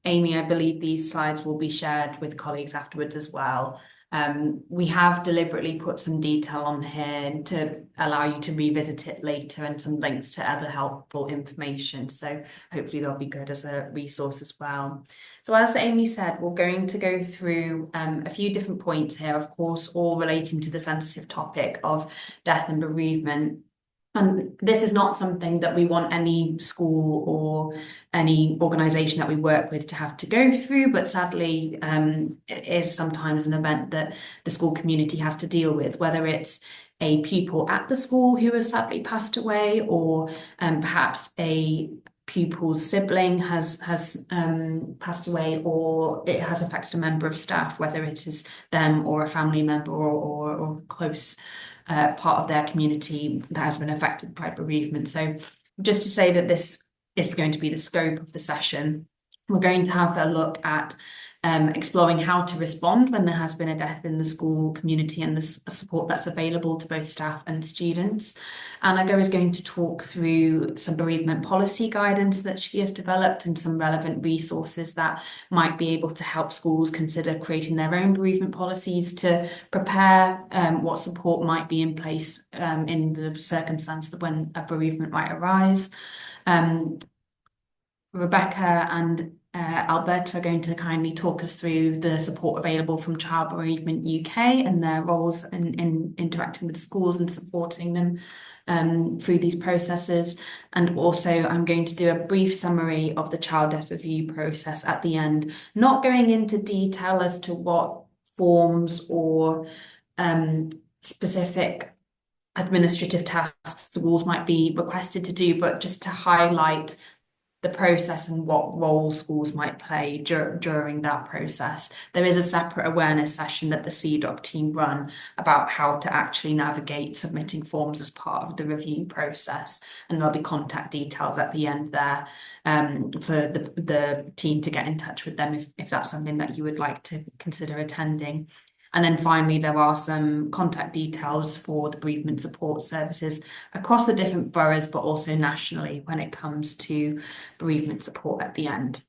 Amy, I believe these slides will be shared with colleagues afterwards as well. We have deliberately put some detail on here to allow you to revisit it later and some links to other helpful information. So hopefully they'll be good as a resource as well. So as Amy said, we're going to go through a few different points here, of course, all relating to the sensitive topic of death and bereavement. And this is not something that we want any school or any organisation that we work with to have to go through, but sadly, it is sometimes an event that the school community has to deal with, whether it's a pupil at the school who has sadly passed away, or perhaps a pupil's sibling has passed away, or it has affected a member of staff, whether it is them or a family member or close part of their community that has been affected by bereavement. So just to say that this is going to be the scope of the session, we're going to have a look at exploring how to respond when there has been a death in the school community and the support that's available to both staff and students. Anna is going to talk through some bereavement policy guidance that she has developed and some relevant resources that might be able to help schools consider creating their own bereavement policies to prepare what support might be in place in the circumstance that when a bereavement might arise. Rebecca and Alberta are going to kindly talk us through the support available from Child Bereavement UK and their roles in interacting with schools and supporting them through these processes. And also, I'm going to do a brief summary of the child death review process at the end, not going into detail as to what forms or specific administrative tasks schools might be requested to do, but just to highlight the process and what role schools might play during that process. There is a separate awareness session that the CDOP team run about how to actually navigate submitting forms as part of the review process. And there'll be contact details at the end there for the team to get in touch with them if that's something that you would like to consider attending. And then finally, there are some contact details for the bereavement support services across the different boroughs, but also nationally when it comes to bereavement support at the end.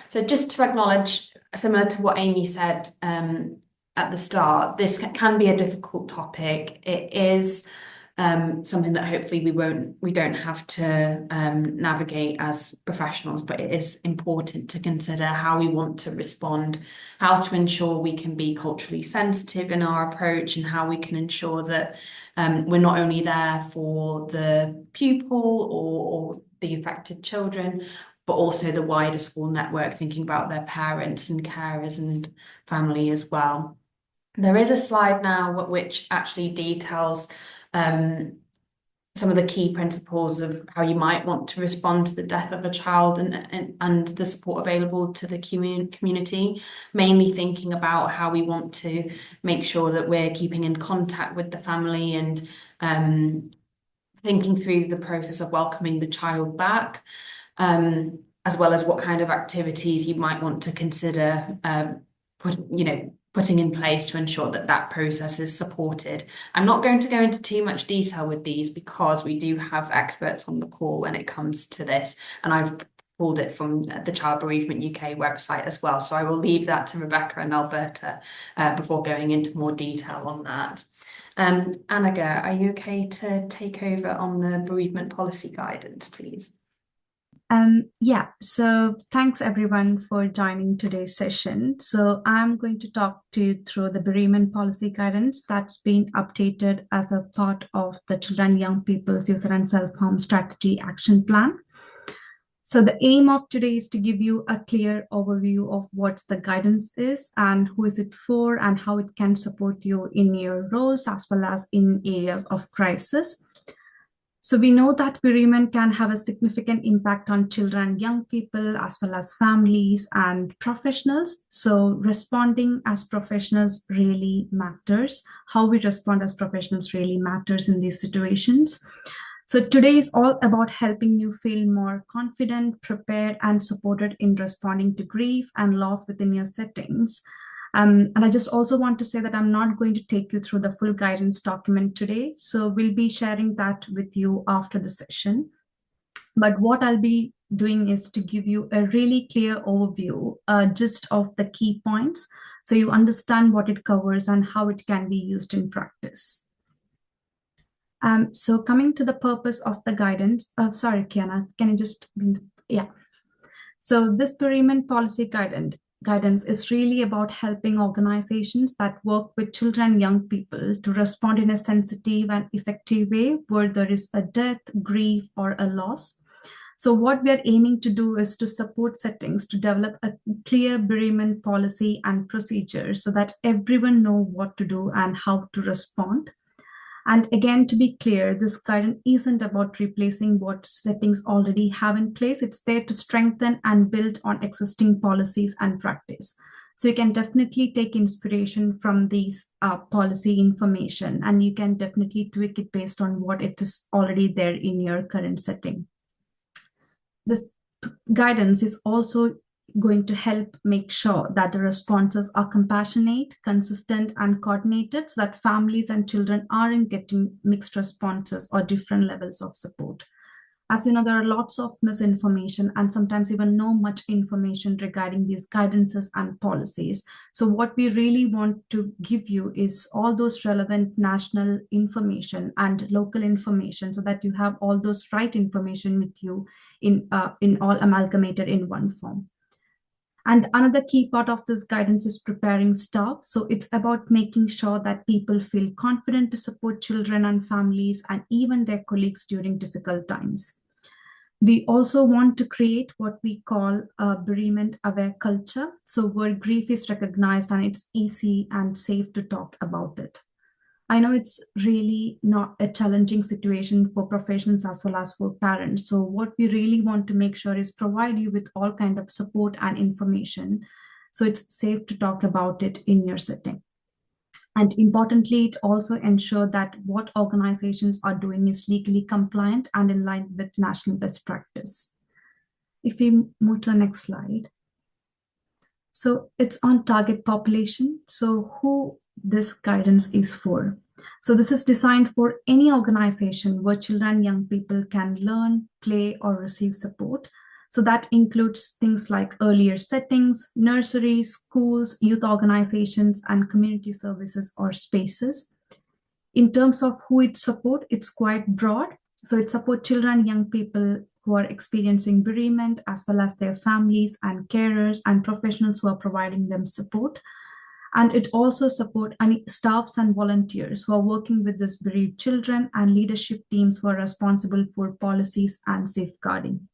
So just to acknowledge, similar to what Amy said at the start, this can be a difficult topic. It is something that hopefully we don't have to navigate as professionals, but it is important to consider how we want to respond, how to ensure we can be culturally sensitive in our approach, and how we can ensure that we're not only there for the pupil or the affected children, but also the wider school network, thinking about their parents and carers and family as well. There is a slide now which actually details some of the key principles of how you might want to respond to the death of a child and the support available to the community, mainly thinking about how we want to make sure that we're keeping in contact with the family and thinking through the process of welcoming the child back, as well as what kind of activities you might want to consider putting in place to ensure that that process is supported. I'm not going to go into too much detail with these because we do have experts on the call when it comes to this, and I've pulled it from the Child Bereavement UK website as well. So I will leave that to Rebecca and Alberta before going into more detail on that. Anna, are you okay to take over on the bereavement policy guidance, please? Yeah, so thanks everyone for joining today's session. So I'm going to talk to you through the bereavement policy guidance that's been updated as a part of the Children and Young People's User and Self-Harm Strategy Action Plan. So the aim of today is to give you a clear overview of what the guidance is and who is it for and how it can support you in your roles as well as in areas of crisis. So we know that bereavement can have a significant impact on children and young people, as well as families and professionals. So responding as professionals really matters. How we respond as professionals really matters in these situations. So today is all about helping you feel more confident, prepared, and supported in responding to grief and loss within your settings. And I just also want to say that I'm not going to take you through the full guidance document today. So we'll be sharing that with you after the session. But what I'll be doing is to give you a really clear overview, just of the key points, so you understand what it covers and how it can be used in practice. So coming to the purpose of the guidance, sorry, Kiana, can you just, yeah. So this bereavement policy guidance is really about helping organizations that work with children and young people to respond in a sensitive and effective way where there is a death, grief, or a loss. So what we are aiming to do is to support settings to develop a clear bereavement policy and procedure so that everyone know what to do and how to respond. And again, to be clear, this guidance isn't about replacing what settings already have in place. It's there to strengthen and build on existing policies and practice. So you can definitely take inspiration from these policy information, and you can definitely tweak it based on what it is already there in your current setting. This guidance is also going to help make sure that the responses are compassionate, consistent, and coordinated so that families and children aren't getting mixed responses or different levels of support. As you know, there are lots of misinformation and sometimes even no much information regarding these guidances and policies. So what we really want to give you is all those relevant national information and local information so that you have all those right information with you in all amalgamated in one form. And another key part of this guidance is preparing staff. So it's about making sure that people feel confident to support children and families and even their colleagues during difficult times. We also want to create what we call a bereavement aware culture. So where grief is recognized and it's easy and safe to talk about it. I know it's really not a challenging situation for professionals as well as for parents. So what we really want to make sure is provide you with all kind of support and information so it's safe to talk about it in your setting. And importantly, it also ensures that what organizations are doing is legally compliant and in line with national best practice. If we move to the next slide. So it's on target population. So who this guidance is for. So this is designed for any organization where children and young people can learn, play, or receive support. So that includes things like earlier settings, nurseries, schools, youth organizations, and community services or spaces. In terms of who it supports, it's quite broad. So it supports children and young people who are experiencing bereavement, as well as their families and carers and professionals who are providing them support. And it also supports staffs and volunteers who are working with these bereaved children and leadership teams who are responsible for policies and safeguarding.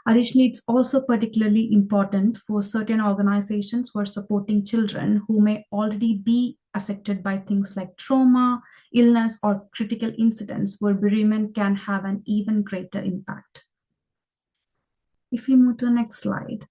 Additionally, it's also particularly important for certain organizations who are supporting children who may already be affected by things like trauma, illness, or critical incidents where bereavement can have an even greater impact. If we move to the next slide.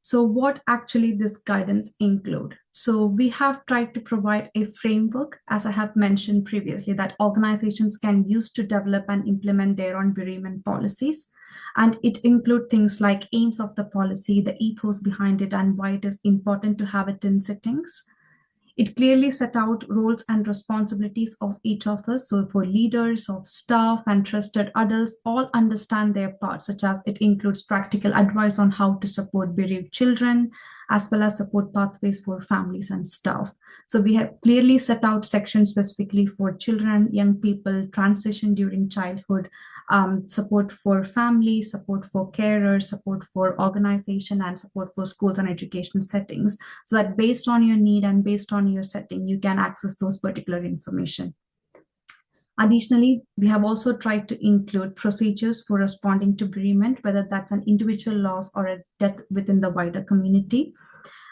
So what actually this guidance include? So we have tried to provide a framework, as I have mentioned previously, that organizations can use to develop and implement their own bereavement policies. And it includes things like aims of the policy, the ethos behind it, and why it is important to have it in settings. It clearly set out roles and responsibilities of each of us. So for leaders, of staff, and trusted adults, all understand their part, such as it includes practical advice on how to support bereaved children, as well as support pathways for families and staff. So we have clearly set out sections specifically for children, young people, transition during childhood, support for families, support for carers, support for organization, and support for schools and education settings, so that based on your need and based on your setting, you can access those particular information. Additionally, we have also tried to include procedures for responding to bereavement, whether that's an individual loss or a death within the wider community.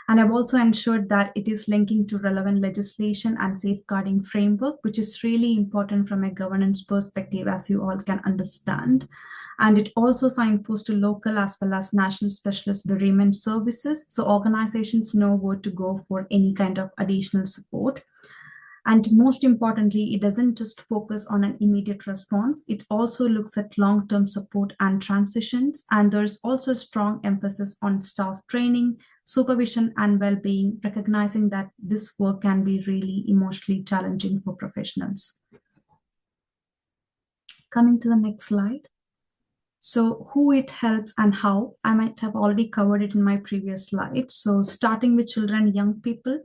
And I've also ensured that it is linking to relevant legislation and safeguarding framework, which is really important from a governance perspective, as you all can understand. And it also signposts to local as well as national specialist bereavement services, so organizations know where to go for any kind of additional support. And most importantly, it doesn't just focus on an immediate response, it also looks at long term support and transitions. And there's also a strong emphasis on staff training, supervision, and well being, recognizing that this work can be really emotionally challenging for professionals. Coming to the next slide. So, who it helps and how, I might have already covered it in my previous slide. So, starting with children and young people,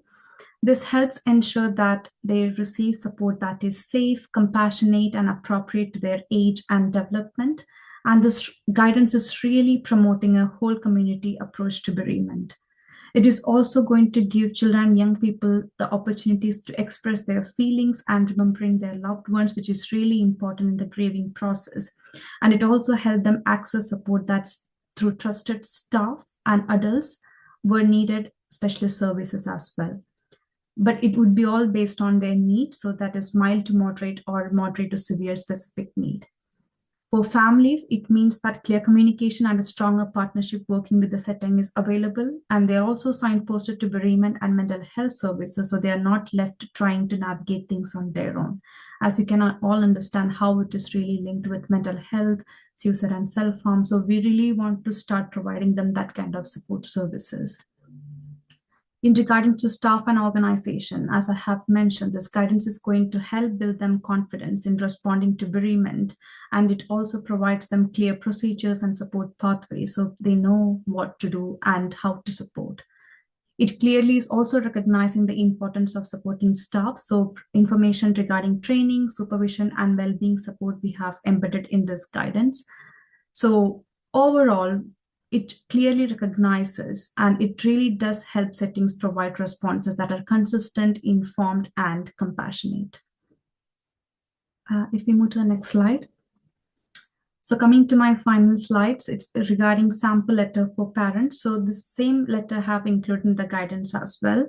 this helps ensure that they receive support that is safe, compassionate, and appropriate to their age and development. And this guidance is really promoting a whole community approach to bereavement. It is also going to give children and young people the opportunities to express their feelings and remembering their loved ones, which is really important in the grieving process. And it also helped them access support that's through trusted staff and adults were needed specialist services as well. But it would be all based on their needs, so that is mild to moderate or moderate to severe specific need. For families, it means that clear communication and a stronger partnership working with the setting is available. And they're also signposted to bereavement and mental health services, so they are not left trying to navigate things on their own. As you can all understand how it is really linked with mental health, suicide, and self harm. So we really want to start providing them that kind of support services. In regarding to staff and organization, as I have mentioned, this guidance is going to help build them confidence in responding to bereavement, and it also provides them clear procedures and support pathways so they know what to do and how to support. It clearly is also recognizing the importance of supporting staff. So, information regarding training, supervision, and well being support we have embedded in this guidance. So, overall, it clearly recognizes and it really does help settings provide responses that are consistent, informed, and compassionate. If we move to the next slide. So coming to my final slides, it's regarding sample letter for parents. So the same letter have included in the guidance as well.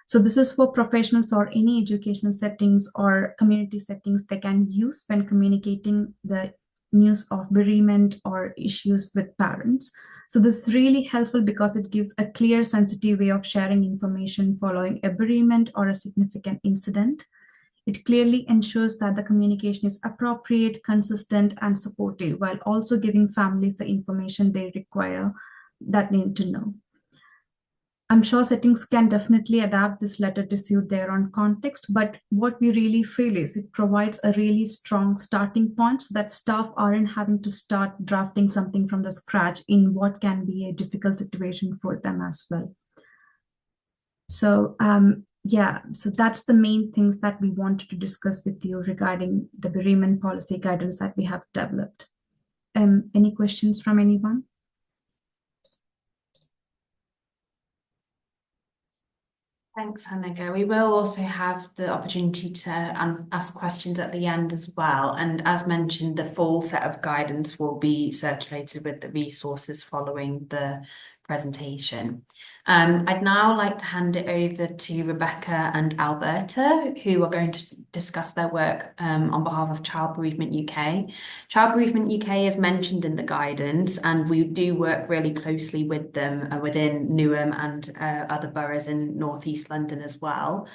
So this is for professionals or any educational settings or community settings they can use when communicating the news of bereavement or issues with parents. So this is really helpful because it gives a clear, sensitive way of sharing information following a bereavement or a significant incident. It clearly ensures that the communication is appropriate, consistent, and supportive, while also giving families the information they require that need to know. I'm sure settings can definitely adapt this letter to suit their own context, but what we really feel is it provides a really strong starting point so that staff aren't having to start drafting something from the scratch in what can be a difficult situation for them as well. So, yeah, so that's the main things that we wanted to discuss with you regarding the bereavement policy guidance that we have developed. Any questions from anyone? Thanks, Hannah. We will also have the opportunity to ask questions at the end as well. And as mentioned, the full set of guidance will be circulated with the resources following the presentation. I'd now like to hand it over to Rebecca and Alberta, who are going to discuss their work on behalf of Child Bereavement UK. Child Bereavement UK is mentioned in the guidance, and we do work really closely with them within Newham and other boroughs in North East London as well.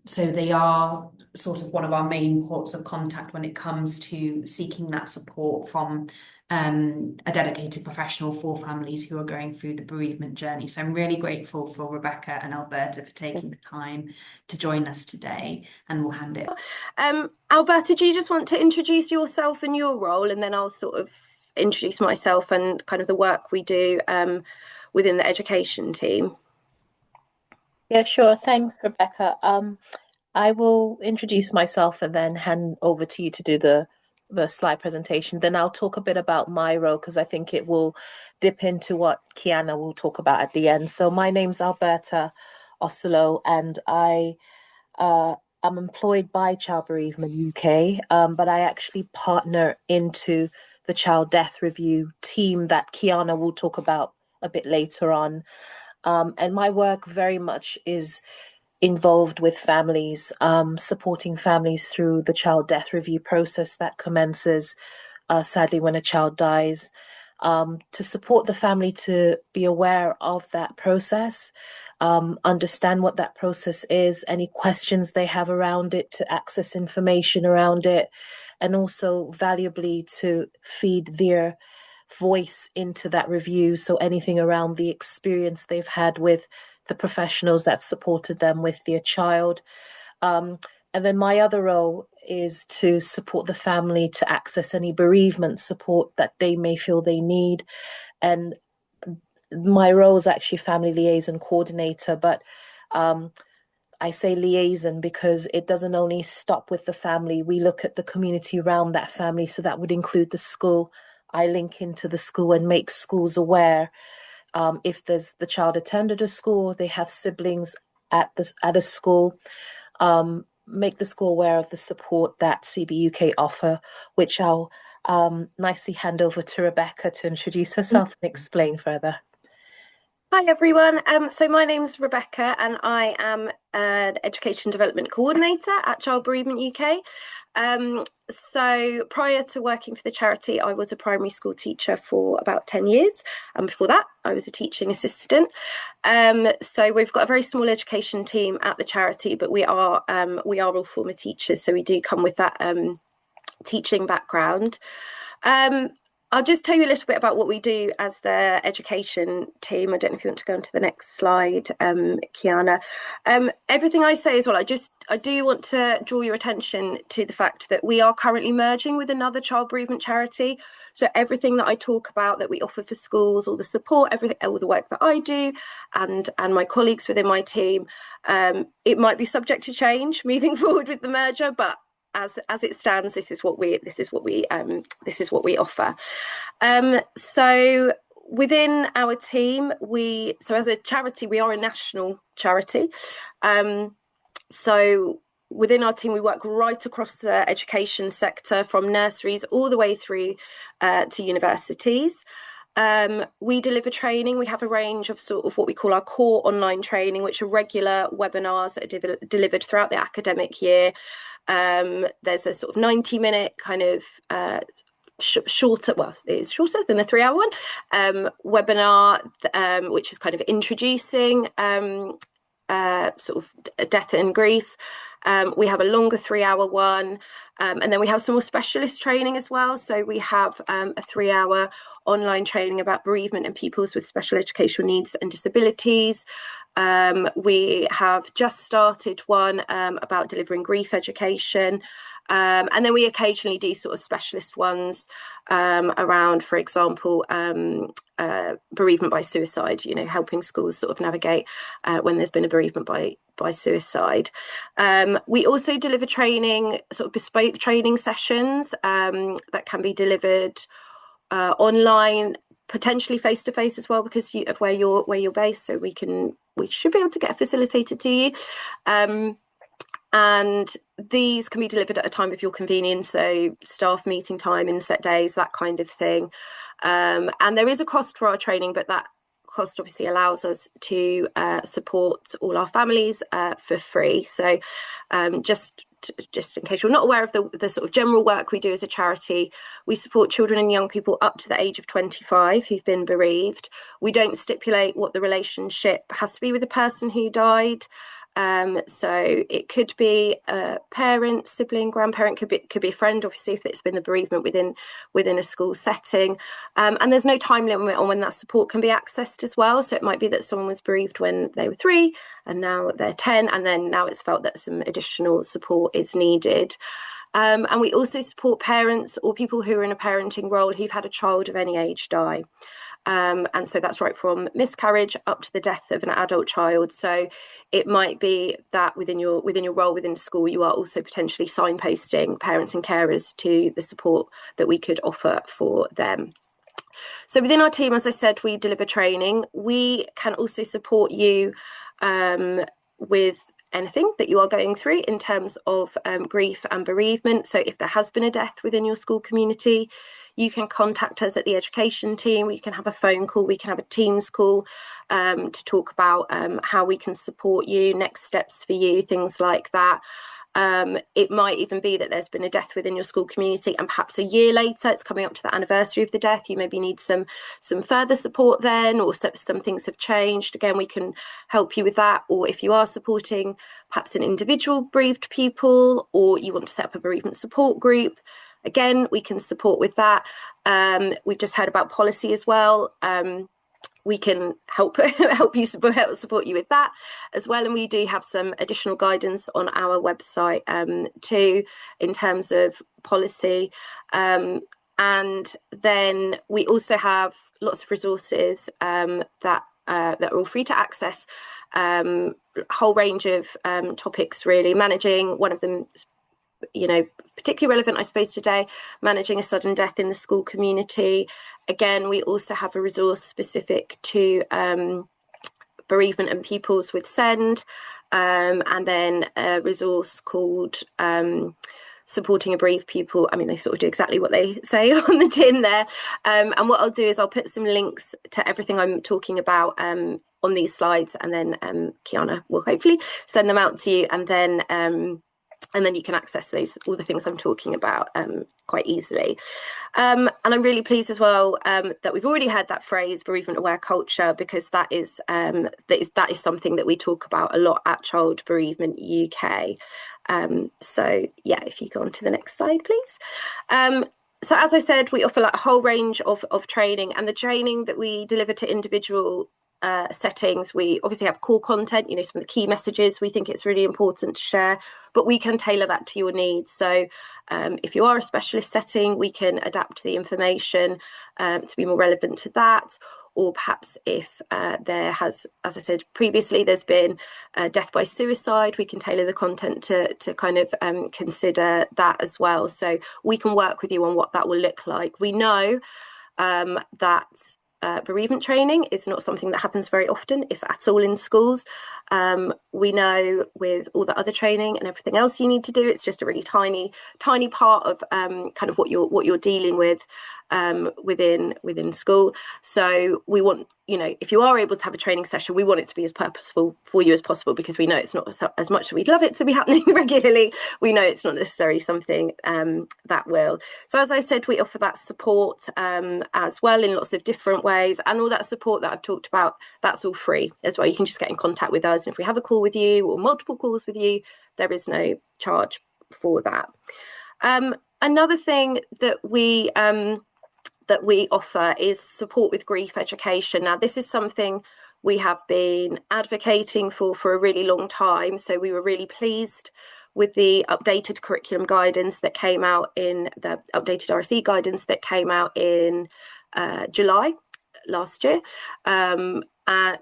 So they are sort of one of our main ports of contact when it comes to seeking that support from a dedicated professional for families who are going through the bereavement journey. So I'm really grateful for Rebecca and Alberta for taking the time to join us today, and we'll hand it. Alberta, do you just want to introduce yourself and your role, and then I'll sort of introduce myself and kind of the work we do within the education team? Yeah, sure. Thanks, Rebecca. I will introduce myself and then hand over to you to do the slide presentation. Then I'll talk a bit about my role because I think it will dip into what Kiana will talk about at the end. So my name's Alberta Osolo, and I am employed by Child Bereavement UK, but I actually partner into the Child Death Review team that Kiana will talk about a bit later on. And my work very much is involved with families, supporting families through the child death review process that commences, sadly, when a child dies, to support the family to be aware of that process, understand what that process is, any questions they have around it, to access information around it, and also valuably to feed their voice into that review. So anything around the experience they've had with the professionals that supported them with their child. And then my other role is to support the family to access any bereavement support that they may feel they need. And my role is actually family liaison coordinator, but I say liaison because it doesn't only stop with the family. We look at the community around that family, so that would include the school. I link into the school and make schools aware. If there's the child attended a school, they have siblings at a school, make the school aware of the support that CB UK offer, which I'll nicely hand over to Rebecca to introduce herself and explain further. Hi everyone, so my name's Rebecca and I am an Education Development Coordinator at Child Bereavement UK. So prior to working for the charity, I was a primary school teacher for about 10 years, and before that I was a teaching assistant. So we've got a very small education team at the charity, but we are all former teachers, so we do come with that teaching background. I'll just tell you a little bit about what we do as the education team. I don't know if you want to go on to the next slide, Kiana. Everything I say as well, I do want to draw your attention to the fact that we are currently merging with another child bereavement charity. So everything that I talk about that we offer for schools, all the support, everything, all the work that I do, and my colleagues within my team, it might be subject to change moving forward with the merger, but as it stands, this is what we offer. So within our team, so as a charity, we are a national charity. So within our team, we work right across the education sector, from nurseries all the way through to universities. We deliver training. We have a range of sort of what we call our core online training, which are regular webinars that are delivered throughout the academic year. There's a sort of 90-minute kind of shorter, well, it's shorter than the 3-hour one, webinar, which is kind of introducing sort of death and grief. We have a longer 3-hour one, and then we have some more specialist training as well. So we have a 3-hour online training about bereavement and pupils with special educational needs and disabilities. We have just started one about delivering grief education. And then we occasionally do sort of specialist ones around, for example, bereavement by suicide, helping schools sort of navigate when there's been a bereavement by suicide. We also deliver training, sort of bespoke training sessions that can be delivered online, potentially face to face as well, because of where you're based. So we should be able to get a facilitator to you. And these can be delivered at a time of your convenience, so staff meeting time in set days, that kind of thing. And there is a cost for our training, but that cost obviously allows us to support all our families for free. So just in case you're not aware of the sort of general work we do as a charity, we support children and young people up to the age of 25 who've been bereaved. We don't stipulate what the relationship has to be with the person who died. So it could be a parent, sibling, grandparent, could be a friend, obviously, if it's been a bereavement within a school setting. And there's no time limit on when that support can be accessed as well. So it might be that someone was bereaved when they were 3 and now they're 10, and then now it's felt that some additional support is needed. And we also support parents or people who are in a parenting role who've had a child of any age die. And so that's right from miscarriage up to the death of an adult child. So it might be that within your role within school, you are also potentially signposting parents and carers to the support that we could offer for them. So within our team, as I said, we deliver training. We can also support you with anything that you are going through in terms of grief and bereavement. So if there has been a death within your school community, you can contact us at the education team. We can have a phone call, we can have a Teams call to talk about how we can support you, next steps for you, things like that. It might even be that there's been a death within your school community, and perhaps a year later it's coming up to the anniversary of the death. You maybe need some further support then, or some things have changed. Again, we can help you with that. Or if you are supporting perhaps an individual bereaved pupil, or you want to set up a bereavement support group, again, we can support with that. We've just heard about policy as well. we can help help support you with that as well. And we do have some additional guidance on our website too, in terms of policy. And then we also have lots of resources that are all free to access, a whole range of topics really. Managing, one of them, particularly relevant, I suppose, today, managing a sudden death in the school community. Again, we also have a resource specific to bereavement and pupils with SEND, and then a resource called supporting a bereaved pupil. I mean, they sort of do exactly what they say on the tin there. And what I'll do is I'll put some links to everything I'm talking about on these slides, and then Kiana will hopefully send them out to you, and then you can access all the things I'm talking about quite easily. And I'm really pleased as well that we've already heard that phrase, bereavement aware culture, because that is something that we talk about a lot at Child Bereavement UK. So yeah, if you go on to the next slide, please. So as I said, we offer a whole range of training, and the training that we deliver to individual settings, we obviously have core content, some of the key messages we think it's really important to share, but we can tailor that to your needs. So if you are a specialist setting, we can adapt the information to be more relevant to that. Or perhaps if there has, as I said previously, there's been death by suicide, we can tailor the content to kind of consider that as well. So we can work with you on what that will look like. We know that bereavement training is not something that happens very often, if at all, in schools. We know with all the other training and everything else you need to do, it's just a really tiny part of kind of what you're dealing with within school. So we want, if you are able to have a training session, we want it to be as purposeful for you as possible, because we know it's not as much as we'd love it to be happening regularly. We know it's not necessarily something that will. So as I said, we offer that support as well in lots of different ways, and all that support that I've talked about, that's all free as well. You can just get in contact with us, and if we have a call with you or multiple calls with you, there is no charge for that. Another thing that we offer is support with grief education. Now, this is something we have been advocating for a really long time. So we were really pleased with the updated curriculum guidance that came out in the updated RSE guidance that came out in July last year,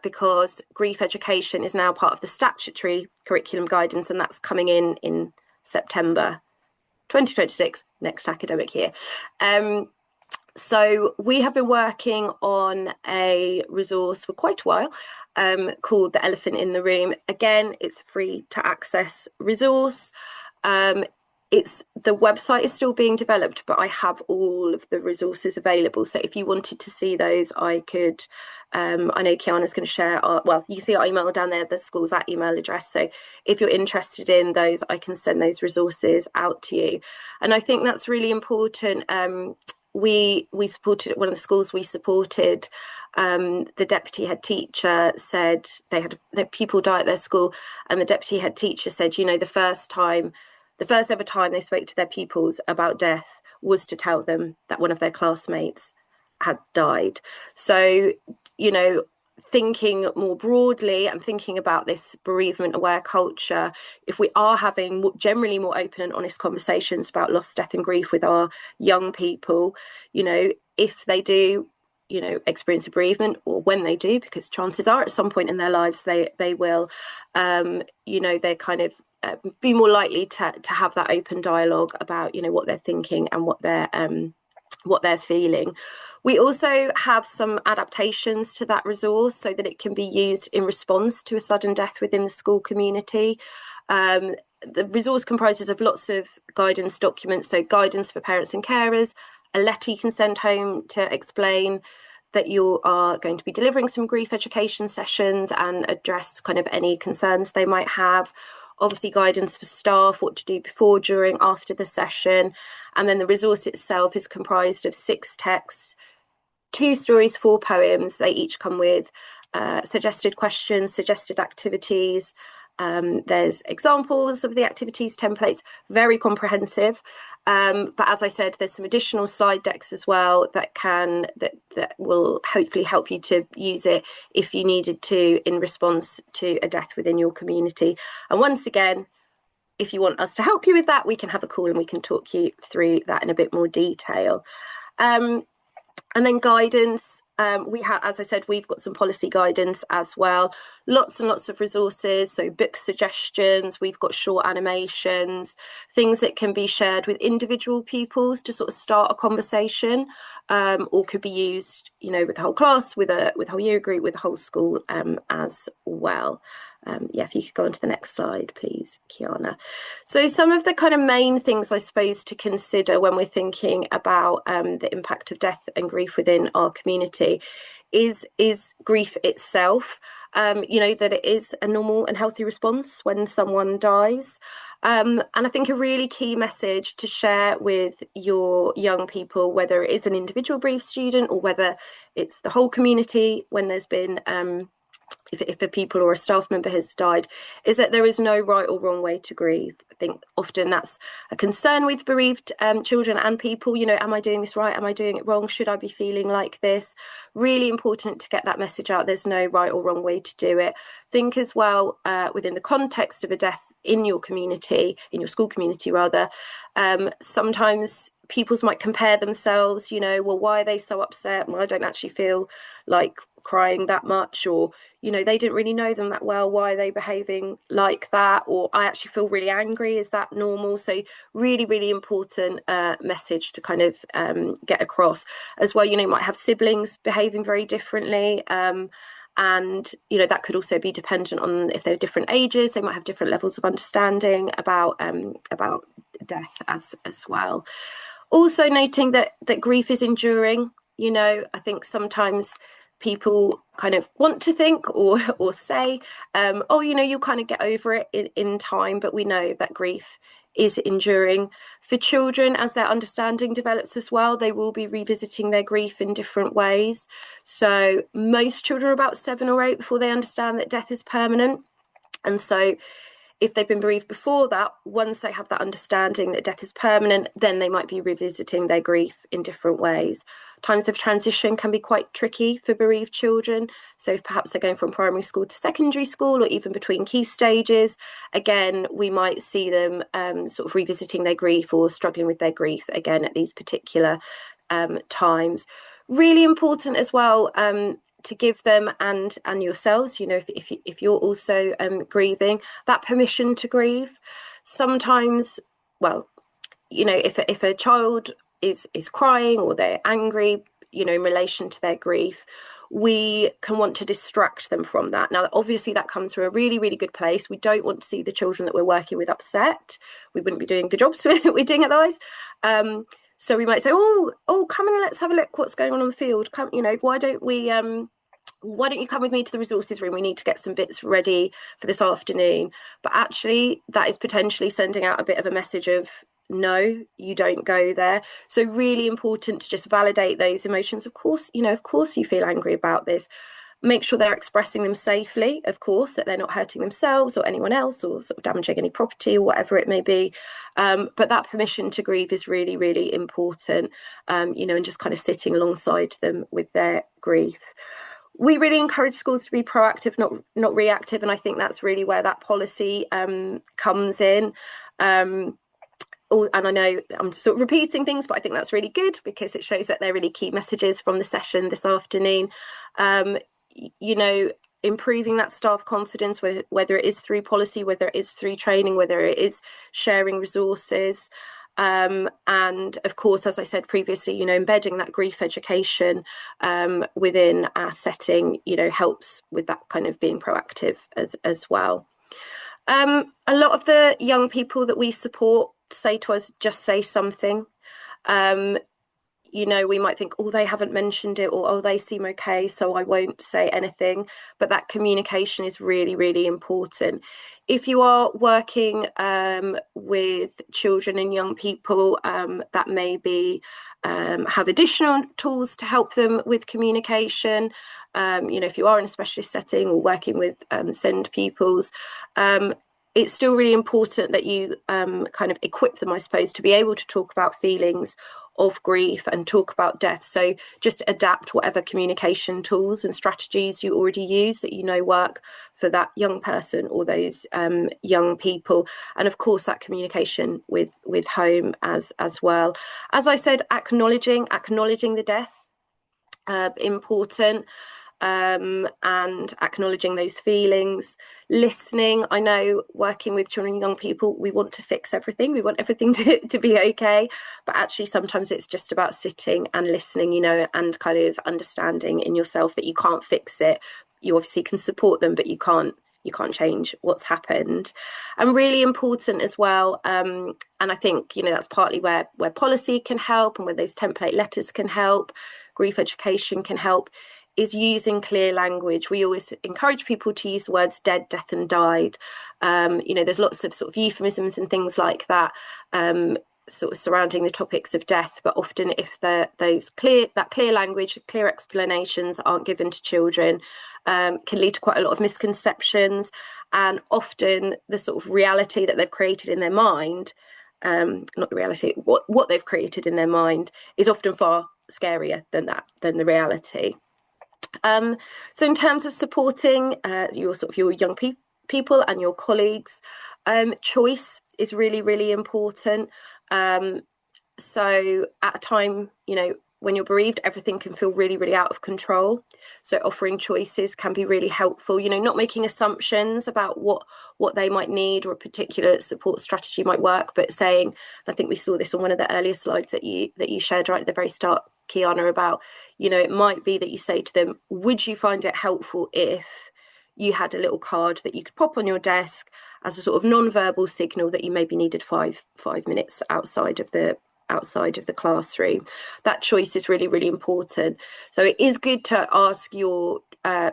because grief education is now part of the statutory curriculum guidance, and that's coming in September 2026, next academic year. So we have been working on a resource for quite a while called The Elephant in the Room. Again, it's a free to access resource. The website is still being developed, but I have all of the resources available. So if you wanted to see those, I could, I know Kiana's going to share you can see our email down there, the school's email address. So if you're interested in those, I can send those resources out to you. And I think that's really important. We supported one of the schools we supported. The deputy head teacher said their pupil died at their school, and the deputy head teacher said, the first ever time they spoke to their pupils about death was to tell them that one of their classmates had died. So, thinking more broadly and thinking about this bereavement aware culture, if we are having generally more open and honest conversations about loss, death and grief with our young people, if they do, experience a bereavement, or when they do, because chances are at some point in their lives they will, they're kind of be more likely to have that open dialogue about, what they're thinking and what they're feeling. We also have some adaptations to that resource so that it can be used in response to a sudden death within the school community. The resource comprises of lots of guidance documents, so guidance for parents and carers, a letter you can send home to explain that you are going to be delivering some grief education sessions and address kind of any concerns they might have. Obviously, guidance for staff, what to do before, during, after the session. And then the resource itself is comprised of 6 texts, 2 stories, 4 poems. They each come with suggested questions, suggested activities, There's examples of the activities templates, very comprehensive. But as I said, there's some additional slide decks as well that will hopefully help you to use it if you needed to in response to a death within your community. And once again, if you want us to help you with that, we can have a call and we can talk you through that in a bit more detail. And then guidance. We have, as I said, we've got some policy guidance as well. Lots and lots of resources. So book suggestions, we've got short animations, things that can be shared with individual pupils to sort of start a conversation, or could be used, you know, with the whole class, with a whole year group, with the whole school as well. Yeah, if you could go on to the next slide, please, Kiana. So some of the kind of main things, I suppose, to consider when we're thinking about the impact of death and grief within our community is grief itself. You know, that it is a normal and healthy response when someone dies. And I think a really key message to share with your young people, whether it is an individual bereaved student or whether it's the whole community when there's been if a pupil or a staff member has died, is that there is no right or wrong way to grieve. I think often that's a concern with bereaved children and people. You know, am I doing this right? Am I doing it wrong? Should I be feeling like this? Really important to get that message out. There's no right or wrong way to do it. Think as well within the context of a death in your community, in your school community rather, sometimes pupils might compare themselves, you know, well, why are they so upset? Well, I don't actually feel like crying that much, or, you know, they didn't really know them that well, why are they behaving like that? Or I actually feel really angry, is that normal? So really, really important message to kind of get across as well. You know, you might have siblings behaving very differently, and, you know, that could also be dependent on if they're different ages. They might have different levels of understanding about death as well. Also noting that grief is enduring. You know, I think sometimes people kind of want to think or say, oh, you know, you'll kind of get over it in time, but we know that grief is enduring. For children, as their understanding develops as well, they will be revisiting their grief in different ways. So most children are about 7 or 8 before they understand that death is permanent. And so if they've been bereaved before that, once they have that understanding that death is permanent, then they might be revisiting their grief in different ways. Times of transition can be quite tricky for bereaved children. So if perhaps they're going from primary school to secondary school, or even between key stages, again, we might see them sort of revisiting their grief or struggling with their grief again at these particular times. Really important as well to give them and yourselves, you know, if you're also grieving, that permission to grieve. Sometimes, well, you know, if a child is crying or they're angry, you know, in relation to their grief, we can want to distract them from that. Now, obviously, that comes from a really, really good place. We don't want to see the children that we're working with upset. We wouldn't be doing the jobs we're doing otherwise. So we might say, oh, come and let's have a look what's going on the field. Come, you know, why don't you come with me to the resources room? We need to get some bits ready for this afternoon. But actually, that is potentially sending out a bit of a message of, no, you don't go there. So really important to just validate those emotions. Of course, you know, of course you feel angry about this. Make sure they're expressing them safely, of course, that they're not hurting themselves or anyone else or sort of damaging any property or whatever it may be. But that permission to grieve is really, really important, you know, and just kind of sitting alongside them with their grief. We really encourage schools to be proactive, not reactive. And I think that's really where that policy comes in. And I know I'm sort of repeating things, but I think that's really good because it shows that they're really key messages from the session this afternoon. You know, improving that staff confidence, whether it is through policy, whether it is through training, whether it is sharing resources. And of course, as I said previously, you know, embedding that grief education within our setting, you know, helps with that kind of being proactive as well. A lot of the young people that we support say to us, just say something. You we might think, oh, they haven't mentioned it, or oh, they seem okay, so I won't say anything. But that communication is really, really important. If you are working with children and young people that maybe have additional tools to help them with communication, if you are in a specialist setting or working with SEND pupils, it's still really important that you kind of equip them, I suppose, to be able to talk about feelings of grief and talk about death. So just adapt whatever communication tools and strategies you already use that work for that young person or those young people. And of course, that communication with home as well. As I said, acknowledging the death, important. And acknowledging those feelings, listening. I know working with children and young people, we want to fix everything. We want everything to be okay. But actually, sometimes it's just about sitting and listening, and kind of understanding in yourself that you can't fix it. You obviously can support them, but you can't change what's happened. And really important as well, and I think that's partly where policy can help and where those template letters can help, grief education can help, is using clear language. We always encourage people to use the words dead, death and died. There's lots of sort of euphemisms and things like that sort of surrounding the topics of death, but often if that clear language, clear explanations aren't given to children, can lead to quite a lot of misconceptions, and often the sort of reality that they've created in their mind, not the reality, what they've created in their mind is often far scarier than the reality. So in terms of supporting your young people and your colleagues, choice is really, really important. So at a time, when you're bereaved, everything can feel really, really out of control. So offering choices can be really helpful, not making assumptions about what they might need or a particular support strategy might work, but saying, I think we saw this on one of the earlier slides that you shared right at the very start, Kiana, about, it might be that you say to them, would you find it helpful if you had a little card that you could pop on your desk as a sort of non-verbal signal that you maybe needed five minutes outside of the classroom? That choice is really, really important. So it is good to ask your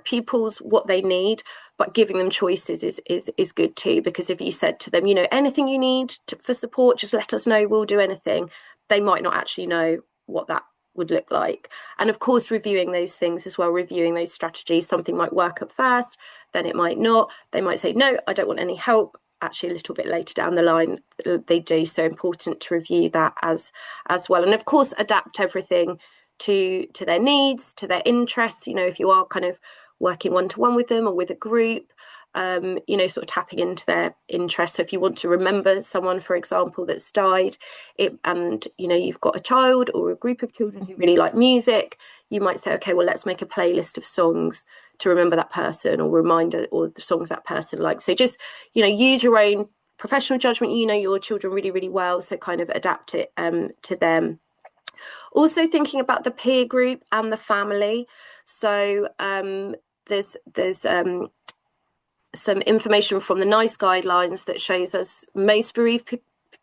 pupils what they need, but giving them choices is good too, because if you said to them, anything you need for support, just let us know, we'll do anything, they might not actually know what that would look like. And of course, reviewing those things as well, reviewing those strategies. Something might work at first, then it might not. They might say, no, I don't want any help. Actually, a little bit later down the line, they do. So important to review that as well. And of course, adapt everything to their needs, to their interests. If you are kind of working one-to-one with them or with a group, sort of tapping into their interests. So if you want to remember someone, for example, that's died, and you've got a child or a group of children who really like music, you might say, okay, well, let's make a playlist of songs to remember that person, or reminder, or the songs that person likes. So just, use your own professional judgment. Your children really, really well, so kind of adapt it to them. Also thinking about the peer group and the family. So there's some information from the NICE guidelines that shows us most bereaved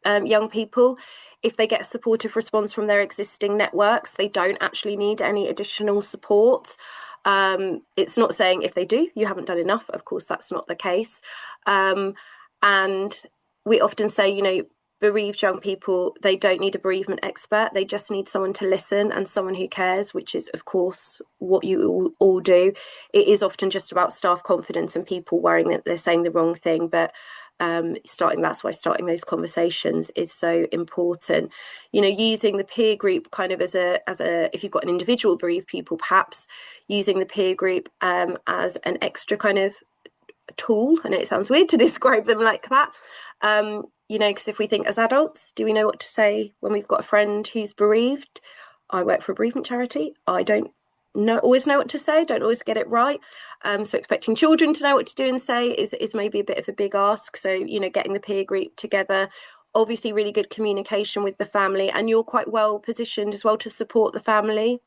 young people, if they get a supportive response from their existing networks, they don't actually need any additional support. It's not saying if they do, you haven't done enough. Of course, that's not the case. And we often say, bereaved young people, they don't need a bereavement expert. They just need someone to listen and someone who cares, which is, of course, what you all do. It is often just about staff confidence and people worrying that they're saying the wrong thing. But that's why starting those conversations is so important. Using the peer group kind of as a if you've got an individual bereaved people, perhaps using the peer group as an extra kind of tool. I know it sounds weird to describe them like that. Because if we think as adults, do we know what to say when we've got a friend who's bereaved? I work for a bereavement charity. I don't always know what to say, don't always get it right. So expecting children to know what to do and say is maybe a bit of a big ask. So, getting the peer group together, obviously really good communication with the family, and you're quite well positioned as well to support the family.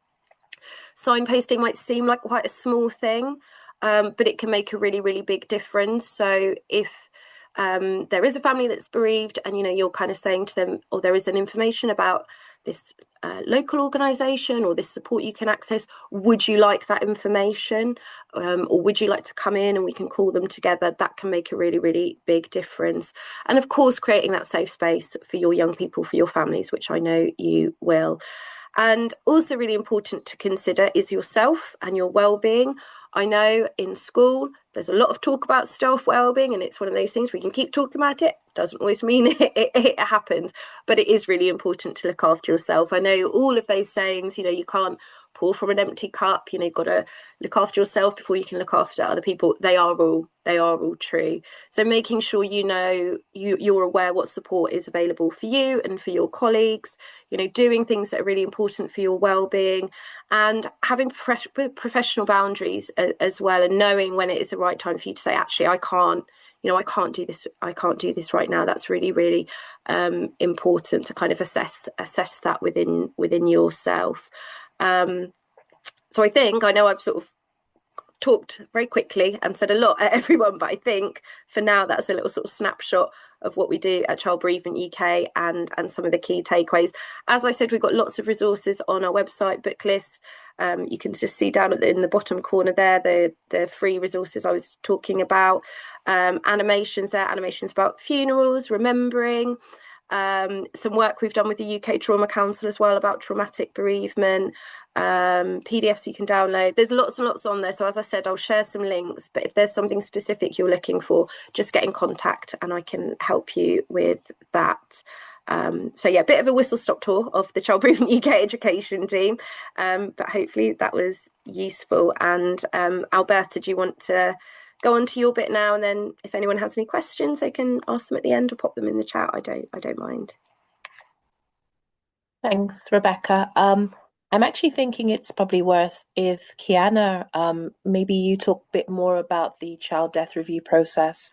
Signposting might seem like quite a small thing, but it can make a really, really big difference. So if there is a family that's bereaved and you're kind of saying to them, or there is an information about this local organisation or this support you can access. Would you like that information, or would you like to come in and we can call them together? That can make a really, really big difference. And of course, creating that safe space for your young people, for your families, which I know you will. And also really important to consider is yourself and your well-being. I know in school there's a lot of talk about staff well-being, and it's one of those things we can keep talking about. It doesn't always mean it happens, but it is really important to look after yourself. I know all of those sayings, you can't pour from an empty cup, you've got to look after yourself before you can look after other people. They are all true. So making sure you're aware what support is available for you and for your colleagues, doing things that are really important for your well-being, and having professional boundaries as well, and knowing when it is the right time for you to say, actually, I can't do this right now. That's really, really important to kind of assess that within yourself. So I know I've sort of talked very quickly and said a lot at everyone, but I think for now that's a little sort of snapshot of what we do at Child Bereavement UK and some of the key takeaways. As I said, we've got lots of resources on our website, book lists. You can just see down in the bottom corner there the free resources I was talking about. Animations about funerals, remembering. Some work we've done with the UK Trauma Council as well about traumatic bereavement, PDFs you can download. There's lots and lots on there. So as I said, I'll share some links, but if there's something specific you're looking for, just get in contact and I can help you with that. So yeah, a bit of a whistle-stop tour of the Child Bereavement UK education team, but hopefully that was useful. And Alberta, do you want to go on to your bit now, and then if anyone has any questions they can ask them at the end or pop them in the chat? I don't mind. Thanks, Rebecca. I'm actually thinking it's probably worth if Kiana, maybe you talk a bit more about the child death review process,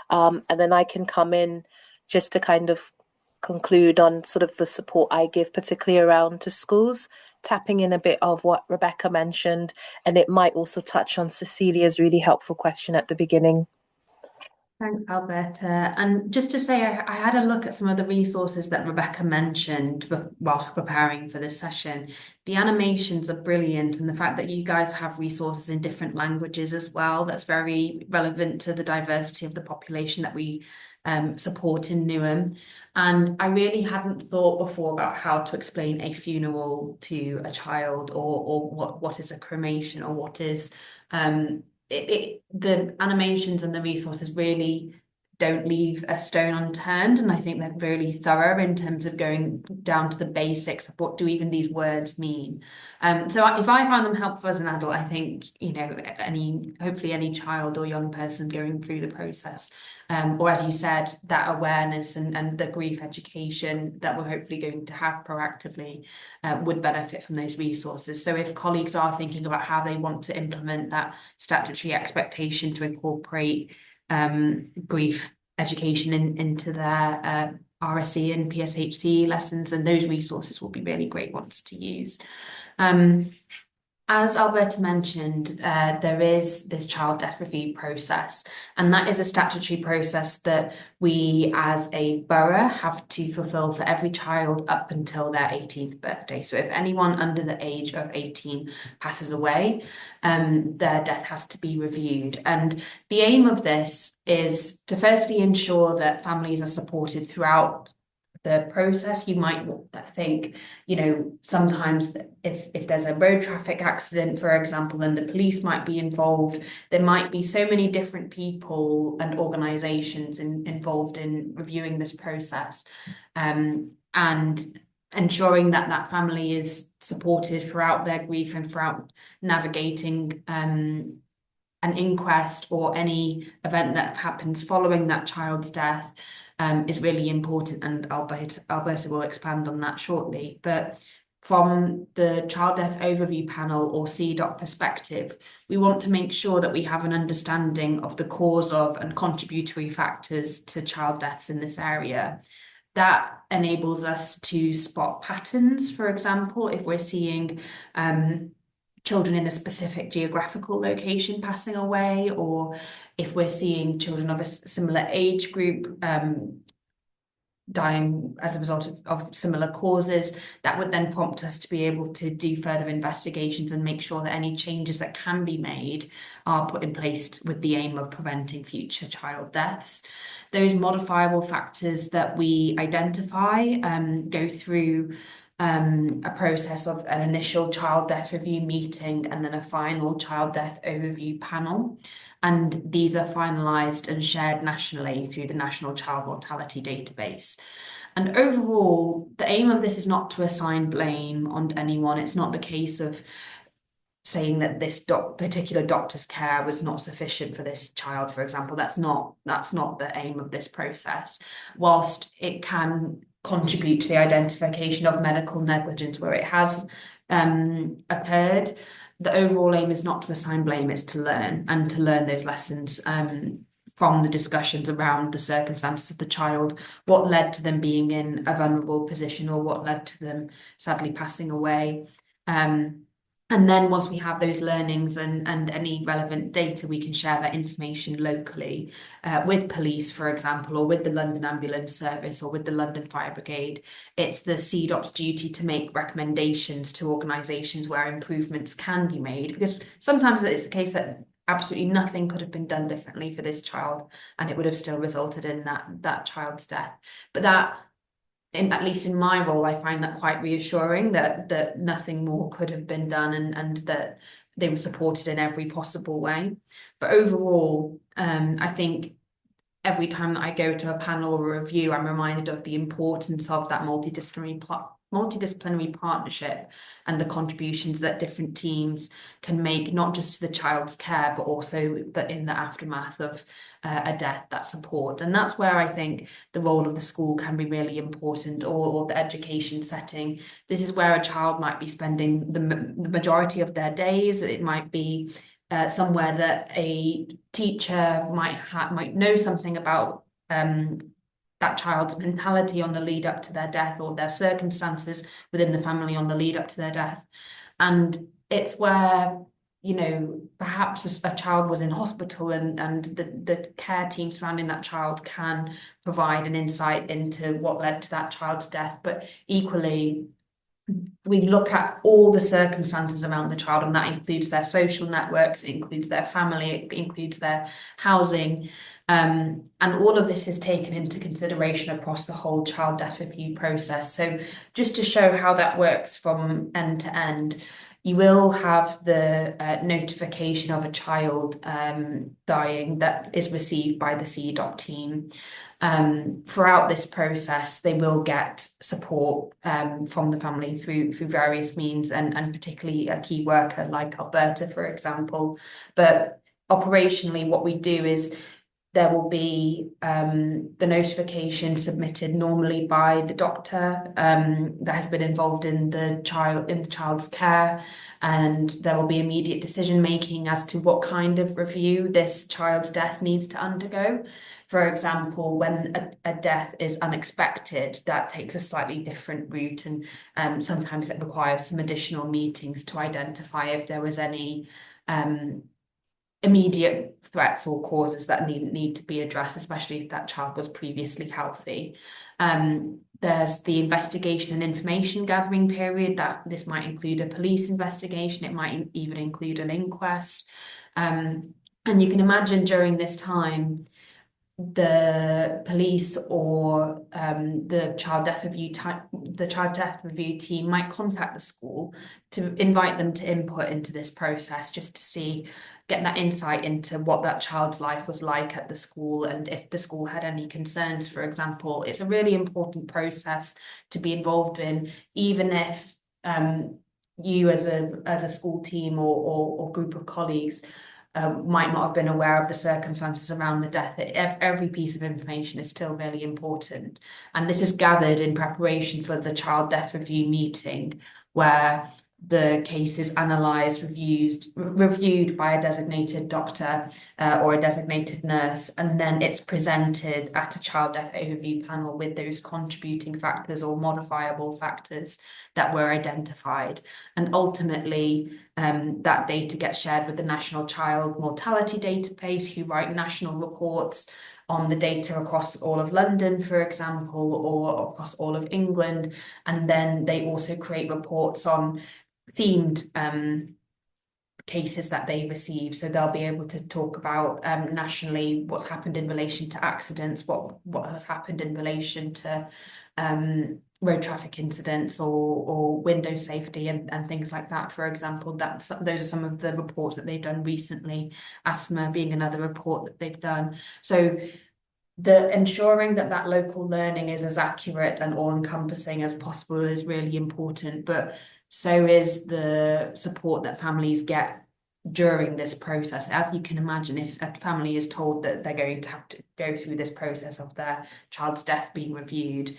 and then I can come in just to kind of conclude on sort of the support I give, particularly around to schools, tapping in a bit of what Rebecca mentioned, and it might also touch on Cecilia's really helpful question at the beginning. Thanks, Alberta. And just to say, I had a look at some of the resources that Rebecca mentioned whilst preparing for this session. The animations are brilliant, and the fact that you guys have resources in different languages as well, that's very relevant to the diversity of the population that we support in Newham. And I really hadn't thought before about how to explain a funeral to a child, or what is a cremation, or what is the animations and the resources really don't leave a stone unturned, and I think they're really thorough in terms of going down to the basics of what do even these words mean. So if I find them helpful as an adult, I think hopefully any child or young person going through the process, or as you said, that awareness and the grief education that we're hopefully going to have proactively would benefit from those resources. So if colleagues are thinking about how they want to implement that statutory expectation to incorporate grief education into their RSE and PSHE lessons, and those resources will be really great ones to use. As Alberta mentioned, there is this child death review process, and that is a statutory process that we as a borough have to fulfil for every child up until their 18th birthday. So if anyone under the age of 18 passes away, their death has to be reviewed. And the aim of this is to firstly ensure that families are supported throughout the process. You might think, sometimes if there's a road traffic accident, for example, then the police might be involved. There might be so many different people and organisations involved in reviewing this process, and ensuring that family is supported throughout their grief and throughout navigating an inquest or any event that happens following that child's death is really important, and Alberta will expand on that shortly. But from the Child Death Overview Panel, or CDOP perspective, we want to make sure that we have an understanding of the cause of and contributory factors to child deaths in this area. That enables us to spot patterns. For example, if we're seeing children in a specific geographical location passing away, or if we're seeing children of a similar age group dying as a result of similar causes. That would then prompt us to be able to do further investigations and make sure that any changes that can be made are put in place with the aim of preventing future child deaths. Those modifiable factors that we identify go through a process of an initial child death review meeting and then a final child death overview panel. And these are finalised and shared nationally through the National Child Mortality Database. And overall, the aim of this is not to assign blame on anyone. It's not the case of saying that this particular doctor's care was not sufficient for this child, for example. That's not the aim of this process. Whilst it can contribute to the identification of medical negligence where it has occurred, the overall aim is not to assign blame, it's to learn those lessons from the discussions around the circumstances of the child, what led to them being in a vulnerable position or what led to them sadly passing away. And then once we have those learnings and any relevant data, we can share that information locally with police, for example, or with the London Ambulance Service or with the London Fire Brigade. It's the CDOP's duty to make recommendations to organisations where improvements can be made, because sometimes it's the case that absolutely nothing could have been done differently for this child and it would have still resulted in that child's death. But that, at least in my role, I find that quite reassuring that nothing more could have been done and that they were supported in every possible way. But overall, I think every time that I go to a panel or a review, I'm reminded of the importance of that multidisciplinary partnership and the contributions that different teams can make, not just to the child's care, but also that in the aftermath of a death, that support. And that's where I think the role of the school can be really important, or the education setting. This is where a child might be spending the majority of their days. It might be somewhere that a teacher might know something about that child's mentality on the lead up to their death, or their circumstances within the family on the lead up to their death. And it's where, perhaps a child was in hospital and the care team surrounding that child can provide an insight into what led to that child's death. But equally, we look at all the circumstances around the child, and that includes their social networks, it includes their family, it includes their housing. And all of this is taken into consideration across the whole child death review process. So just to show how that works from end to end, you will have the notification of a child dying that is received by the CDOP team. Throughout this process, they will get support from the family through various means, and particularly a key worker like Alberta, for example. But operationally, what we do is there will be the notification submitted normally by the doctor that has been involved in the child's care, and there will be immediate decision making as to what kind of review this child's death needs to undergo. For example, when a death is unexpected, that takes a slightly different route, and sometimes it requires some additional meetings to identify if there was any immediate threats or causes that need to be addressed, especially if that child was previously healthy. There's the investigation and information gathering period. That this might include a police investigation, it might even include an inquest. And you can imagine during this time, the police or the child death review team might contact the school to invite them to input into this process, just to get that insight into what that child's life was like at the school, and if the school had any concerns, for example. It's a really important process to be involved in, even if you as a school team or group of colleagues might not have been aware of the circumstances around the death. Every piece of information is still really important. And this is gathered in preparation for the child death review meeting, where the case is analysed, reviewed by a designated doctor or a designated nurse, and then it's presented at a child death overview panel with those contributing factors or modifiable factors that were identified. And ultimately, that data gets shared with the National Child Mortality Database, who write national reports on the data across all of London, for example, or across all of England. And then they also create reports on themed cases that they receive. So they'll be able to talk about nationally what's happened in relation to accidents, what has happened in relation to road traffic incidents or window safety and things like that. For example, those are some of the reports that they've done recently, asthma being another report that they've done. So the ensuring that local learning is as accurate and all-encompassing as possible is really important, but so is the support that families get during this process. As you can imagine, if a family is told that they're going to have to go through this process of their child's death being reviewed,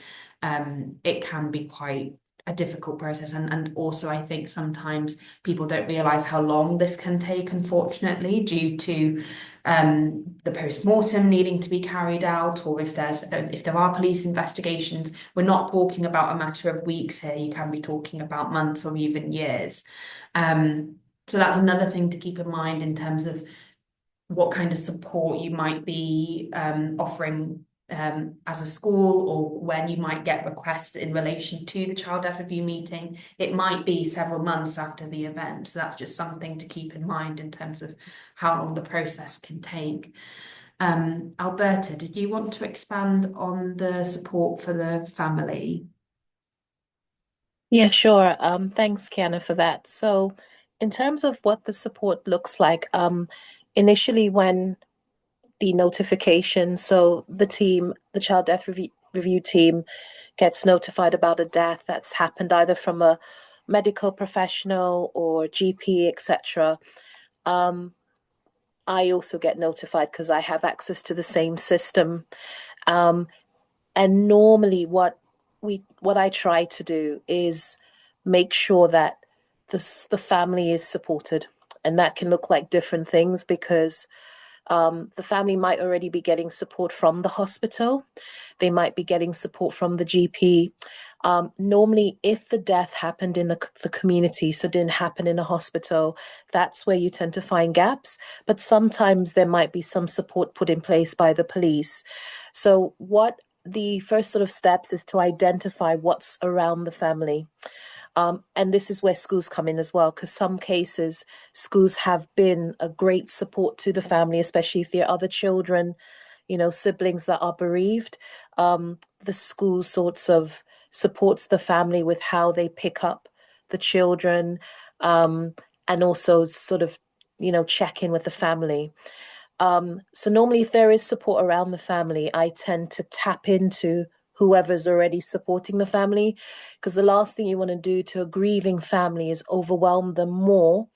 it can be quite a difficult process. And also, I think sometimes people don't realise how long this can take, unfortunately, due to the post-mortem needing to be carried out, or if there are police investigations. We're not talking about a matter of weeks here. You can be talking about months or even years. So that's another thing to keep in mind in terms of what kind of support you might be offering as a school, or when you might get requests in relation to the child death review meeting. It might be several months after the event. So that's just something to keep in mind in terms of how long the process can take. Alberta, did you want to expand on the support for the family? Yeah, sure. Thanks, Kiana, for that. So, in terms of what the support looks like, initially when the notification, so the child death review team gets notified about a death that's happened either from a medical professional or GP, etc. I also get notified because I have access to the same system. And normally what I try to do is make sure that the family is supported. And that can look like different things because the family might already be getting support from the hospital. They might be getting support from the GP. Normally, if the death happened in the community, so didn't happen in a hospital, that's where you tend to find gaps. But sometimes there might be some support put in place by the police. So what the first sort of steps is to identify what's around the family. And this is where schools come in as well, because some cases schools have been a great support to the family, especially if there are other children, siblings that are bereaved. The school sorts of supports the family with how they pick up the children, and also sort of, check in with the family. So normally if there is support around the family, I tend to tap into whoever's already supporting the family, because the last thing you want to do to a grieving family is overwhelm them more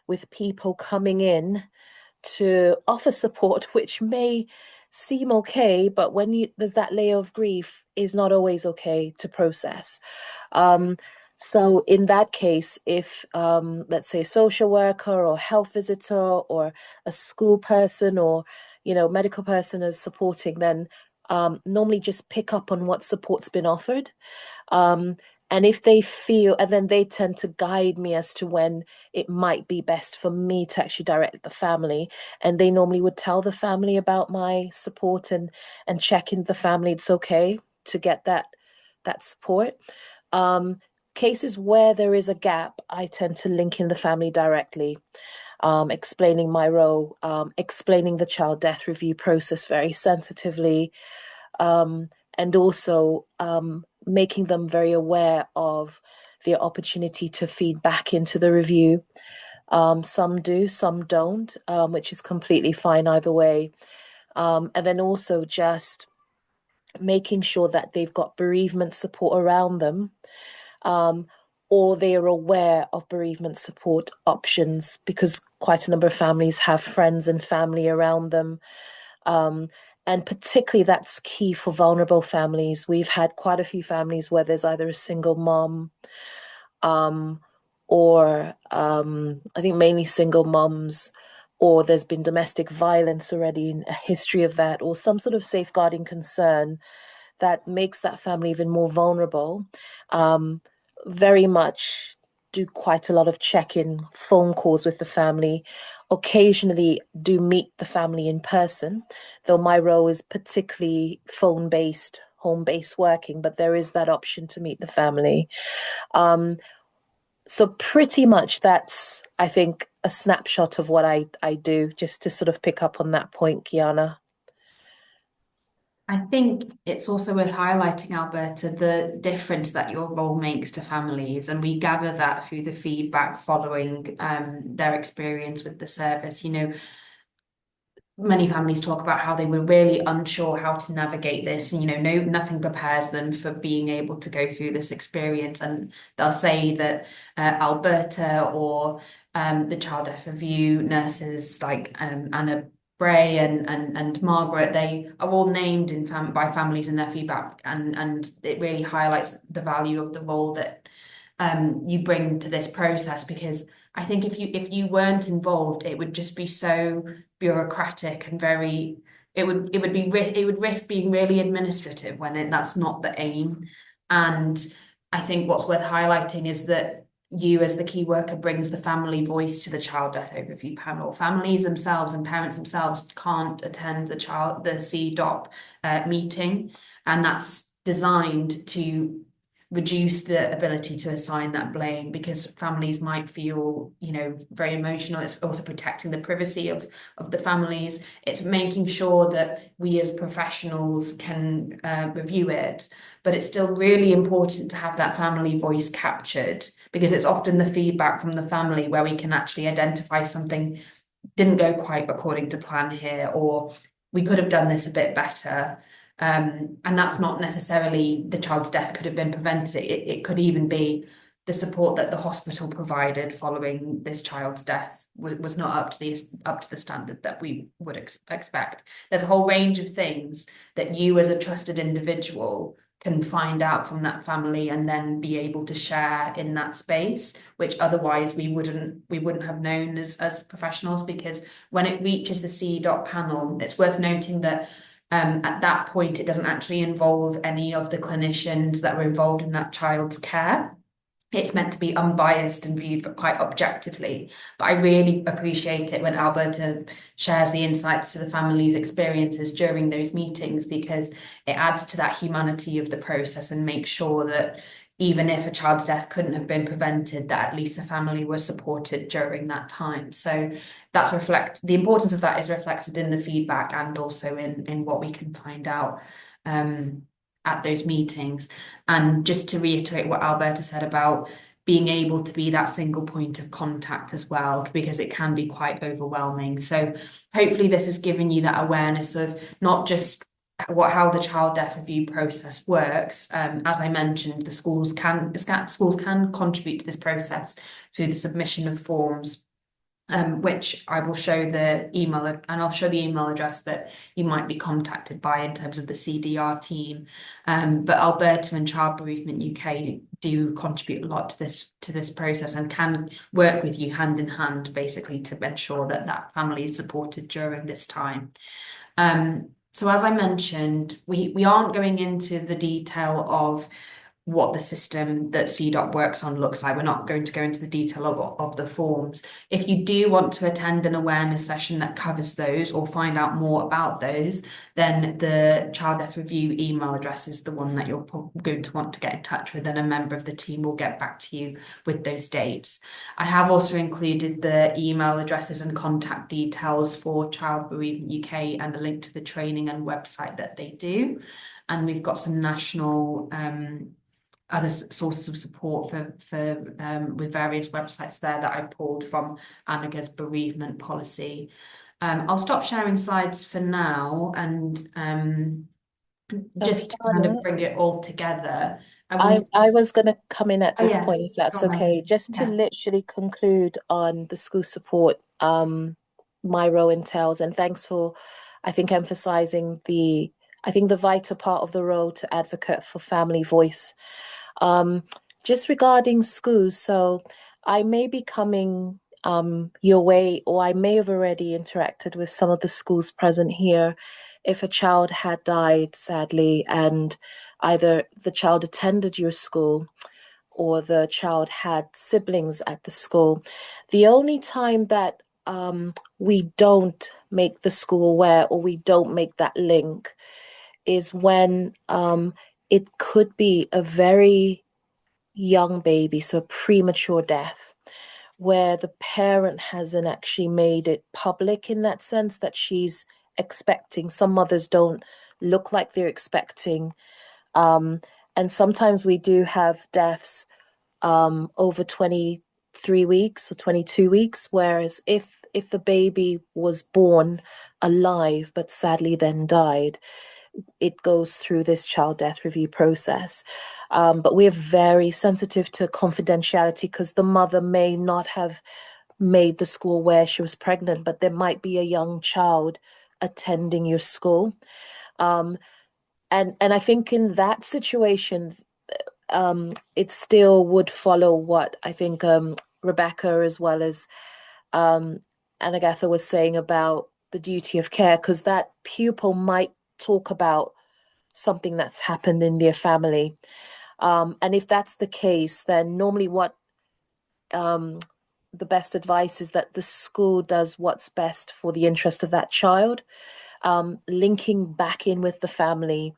with people coming in to offer support, which may seem okay, but when there's that layer of grief, is not always okay to process. So in that case, if let's say a social worker or health visitor or a school person or medical person is supporting, then normally just pick up on what support's been offered. And if they feel, and then they tend to guide me as to when it might be best for me to actually direct the family. And they normally would tell the family about my support and check in the family. It's okay to get that support. Cases where there is a gap, I tend to link in the family directly, explaining my role, explaining the child death review process very sensitively, and also making them very aware of the opportunity to feed back into the review. Some do, some don't, which is completely fine either way. And then also just making sure that they've got bereavement support around them, or they are aware of bereavement support options, because quite a number of families have friends and family around them. And particularly that's key for vulnerable families. We've had quite a few families where there's either a single mom, or I think mainly single moms, or there's been domestic violence already, a history of that, or some sort of safeguarding concern that makes that family even more vulnerable. Very much do quite a lot of check-in phone calls with the family, occasionally do meet the family in person, though my role is particularly phone-based, home-based working, but there is that option to meet the family. So pretty much that's, I think, a snapshot of what I do, just to sort of pick up on that point, Kiana. I think it's also worth highlighting, Alberta, the difference that your role makes to families, and we gather that through the feedback following their experience with the service. Many families talk about how they were really unsure how to navigate this, and nothing prepares them for being able to go through this experience. And they'll say that Alberta or the Child Death Review nurses like Anna Bray and Margaret, they are all named by families in their feedback, and it really highlights the value of the role that you bring to this process, because I think if you weren't involved, it would just be so bureaucratic and it would risk being really administrative when that's not the aim. And I think what's worth highlighting is that you, as the key worker, brings the family voice to the child death overview panel. Families themselves and parents themselves can't attend the CDOP meeting, and that's designed to reduce the ability to assign that blame, because families might feel, very emotional. It's also protecting the privacy of the families. It's making sure that we as professionals can review it, but it's still really important to have that family voice captured, because it's often the feedback from the family where we can actually identify something didn't go quite according to plan here, or we could have done this a bit better. And that's not necessarily the child's death could have been prevented. It could even be the support that the hospital provided following this child's death was not up to the standard that we would expect. There's a whole range of things that you, as a trusted individual, can find out from that family and then be able to share in that space, which otherwise we wouldn't have known as professionals. Because when it reaches the CDOP panel, it's worth noting that at that point, it doesn't actually involve any of the clinicians that were involved in that child's care. It's meant to be unbiased and viewed quite objectively. But I really appreciate it when Alberta shares the insights to the family's experiences during those meetings, because it adds to that humanity of the process and makes sure that even if a child's death couldn't have been prevented, that at least the family was supported during that time. So the importance of that is reflected in the feedback and also in what we can find out at those meetings. And just to reiterate what Alberta said about being able to be that single point of contact as well, because it can be quite overwhelming. So hopefully this has given you that awareness of not just how the child death review process works. As I mentioned, the schools can contribute to this process through the submission of forms, which I will show the email, and I'll show the email address that you might be contacted by in terms of the CDR team. But Alberta and Child Bereavement UK do contribute a lot to this process and can work with you hand in hand, basically, to ensure that family is supported during this time. So as I mentioned, we aren't going into the detail of what the system that CDOP works on looks like. We're not going to go into the detail of the forms. If you do want to attend an awareness session that covers those or find out more about those, then the Child Death Review email address is the one that you're going to want to get in touch with, and a member of the team will get back to you with those dates. I have also included the email addresses and contact details for Child Bereavement UK and a link to the training and website that they do. And we've got some national other sources of support for with various websites there that I pulled from Annaga's bereavement policy. I'll stop sharing slides for now, and just to kind of bring it all together. I was going to come in at this yeah, point, if that's okay, just to yeah. literally conclude on the school support my role entails. And thanks for, I think, emphasizing the vital part of the role to advocate for family voice. Just regarding schools, so I may be coming your way, or I may have already interacted with some of the schools present here. If a child had died, sadly, and either the child attended your school, or the child had siblings at the school. The only time that we don't make the school aware or we don't make that link is when it could be a very young baby, so a premature death, where the parent hasn't actually made it public in that sense that she's expecting. Some mothers don't look like they're expecting. And sometimes we do have deaths over 23 weeks or 22 weeks, whereas if the baby was born alive but sadly then died, it goes through this child death review process. But we're very sensitive to confidentiality because the mother may not have made the school where she was pregnant, but there might be a young child attending your school. And I think in that situation, it still would follow what I think Rebecca as well as Anagatha was saying about the duty of care, because that pupil might talk about something that's happened in their family. And if that's the case, then normally what the best advice is that the school does what's best for the interest of that child, linking back in with the family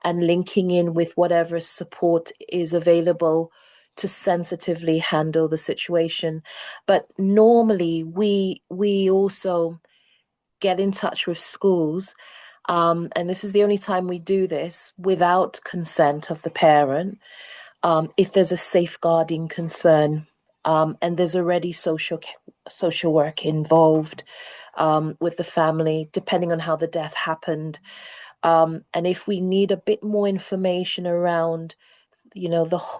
and linking in with whatever support is available to sensitively handle the situation. But normally we also get in touch with schools, and this is the only time we do this without consent of the parent, if there's a safeguarding concern, and there's already social work involved with the family, depending on how the death happened. And if we need a bit more information around,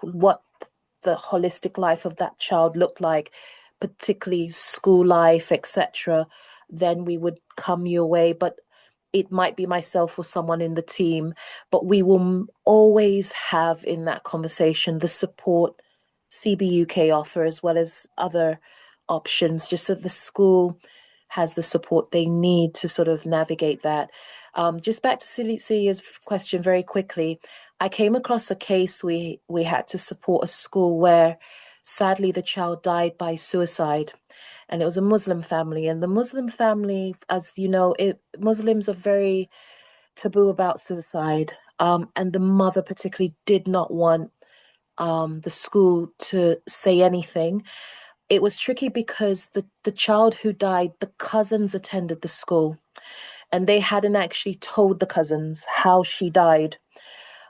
what the holistic life of that child looked like, particularly school life, etc., then we would come your way. But it might be myself or someone in the team, but we will always have in that conversation the support CBUK offer as well as other options, just so the school has the support they need to sort of navigate that. Just back to Celia's question very quickly. I came across a case we had to support a school where sadly the child died by suicide, and it was a Muslim family. And the Muslim family, as you know, Muslims are very taboo about suicide. And the mother particularly did not want the school to say anything. It was tricky because the child who died, the cousins attended the school, and they hadn't actually told the cousins how she died.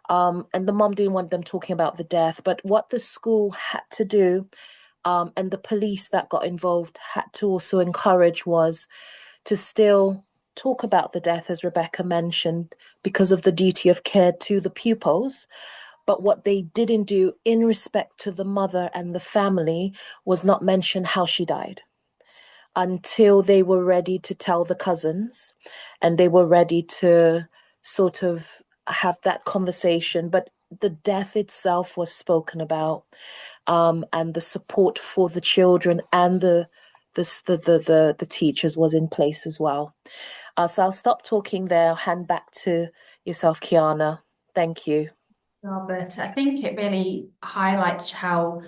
And the mom didn't want them talking about the death. But what the school had to do, and the police that got involved had to also encourage, was to still talk about the death, as Rebecca mentioned, because of the duty of care to the pupils. But what they didn't do in respect to the mother and the family was not mention how she died until they were ready to tell the cousins and they were ready to sort of have that conversation. But the death itself was spoken about, and the support for the children and the teachers was in place as well. So I'll stop talking there. I'll hand back to yourself, Kiana. Thank you. Robert, I think it really highlights how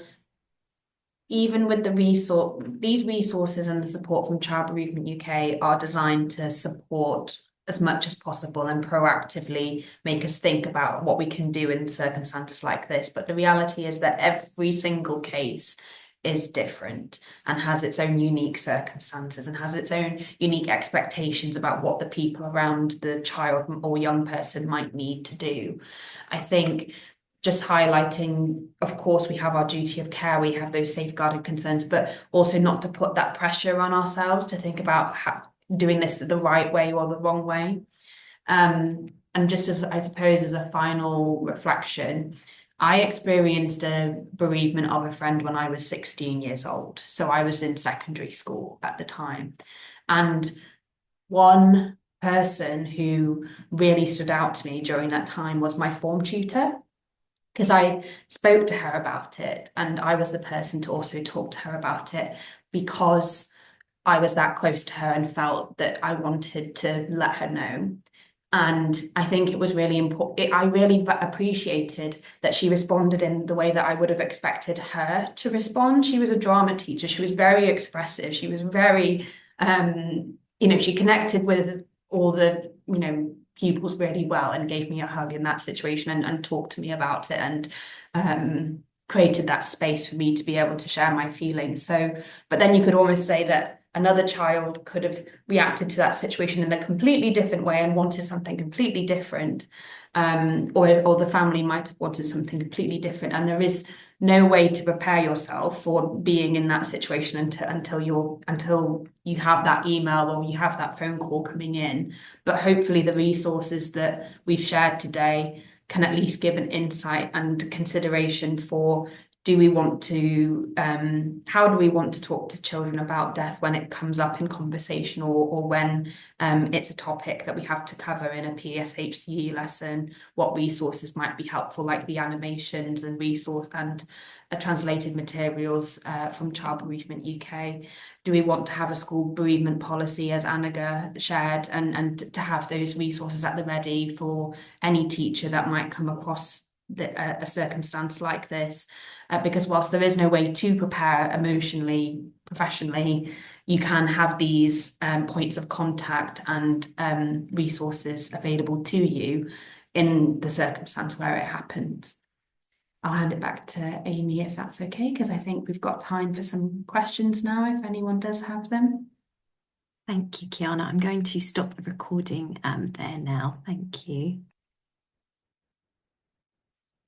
even with these resources and the support from Child Bereavement UK are designed to support as much as possible and proactively make us think about what we can do in circumstances like this. But the reality is that every single case is different and has its own unique circumstances and has its own unique expectations about what the people around the child or young person might need to do. I think just highlighting, of course, we have our duty of care, we have those safeguarded concerns, but also not to put that pressure on ourselves to think about doing this the right way or the wrong way. And just as I suppose as a final reflection, I experienced a bereavement of a friend when I was 16 years old. So I was in secondary school at the time. And one person who really stood out to me during that time was my form tutor, because I spoke to her about it and I was the person to also talk to her about it because I was that close to her and felt that I wanted to let her know. And I think it was really important. I really appreciated that she responded in the way that I would have expected her to respond. She was a drama teacher. She was very expressive. She was very, she connected with all the, pupils really well and gave me a hug in that situation and talked to me about it and created that space for me to be able to share my feelings. So, but then you could almost say that another child could have reacted to that situation in a completely different way and wanted something completely different, or the family might have wanted something completely different. And there is no way to prepare yourself for being in that situation until you have that email or you have that phone call coming in. But hopefully, the resources that we've shared today can at least give an insight and consideration for how do we want to talk to children about death when it comes up in conversation or when it's a topic that we have to cover in a PSHCE lesson, what resources might be helpful, like the animations and translated materials from Child Bereavement UK. Do we want to have a school bereavement policy, as Anaga shared, and to have those resources at the ready for any teacher that might come across a circumstance like this, because whilst there is no way to prepare emotionally, professionally, you can have these points of contact and resources available to you in the circumstance where it happens. I'll hand it back to Amy if that's okay, because I think we've got time for some questions now, if anyone does have them. Thank you, Kiana. I'm going to stop the recording there now. Thank you.